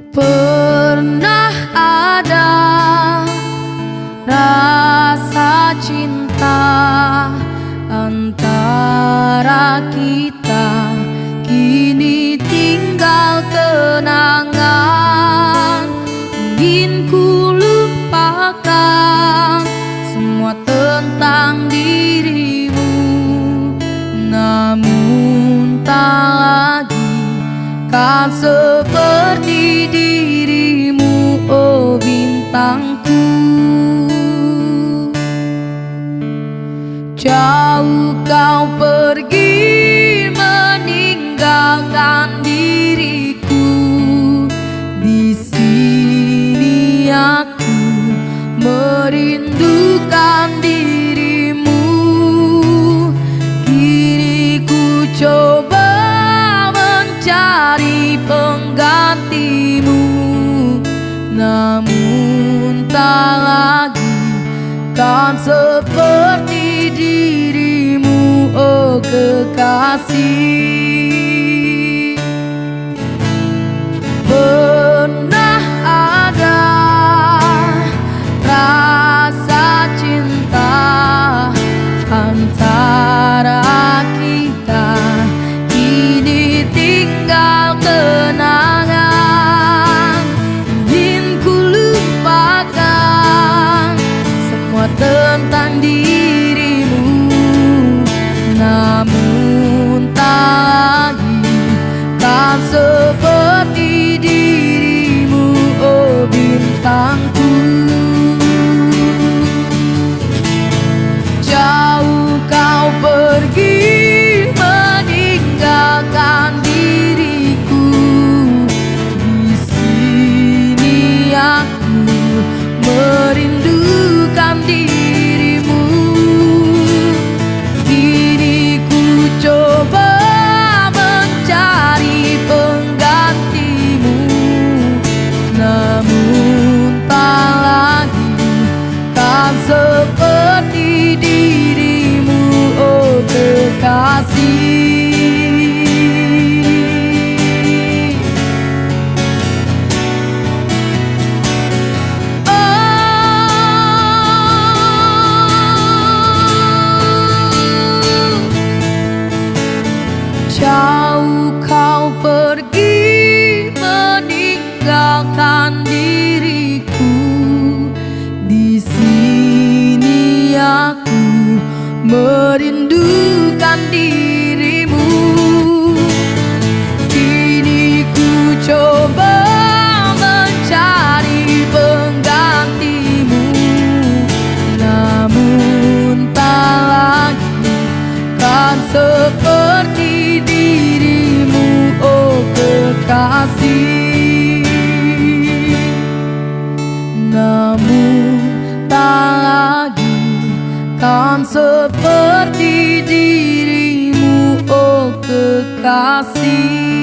Pernah ada rasa cinta antara kita, kini tinggal kenangan. Ingin ku lupakan semua tentang dirimu, namun tak lagi kan seperti dirimu, oh bintangku. Jauh kau pergi meninggalkan diriku, di sini aku merindukan dirimu. Kini ku coba mencari penggantimu, namun tak lagi kan seperti dirimu, oh kekasih. Pernah ada rasa cinta antara kita, kini tinggal kenangan. Ingin ku lupakan semua tentang dirimu, namun tak lagi kan seperti dirimu, oh bintangku. Jauh kau pergi meninggalkan diriku, di sini aku merindukan dirimu. Kini ku coba mencari penggantimu, namun tak lagi kan seperti dirimu, oh kekasih. Jauh kau pergi meninggalkan diriku, di sini aku merindukan dirimu. Kini ku coba mencari penggantimu, namun tak lagi kan seperti dirimu, oh kekasih. Namun tak lagi kan seperti dirimu, oh kekasih.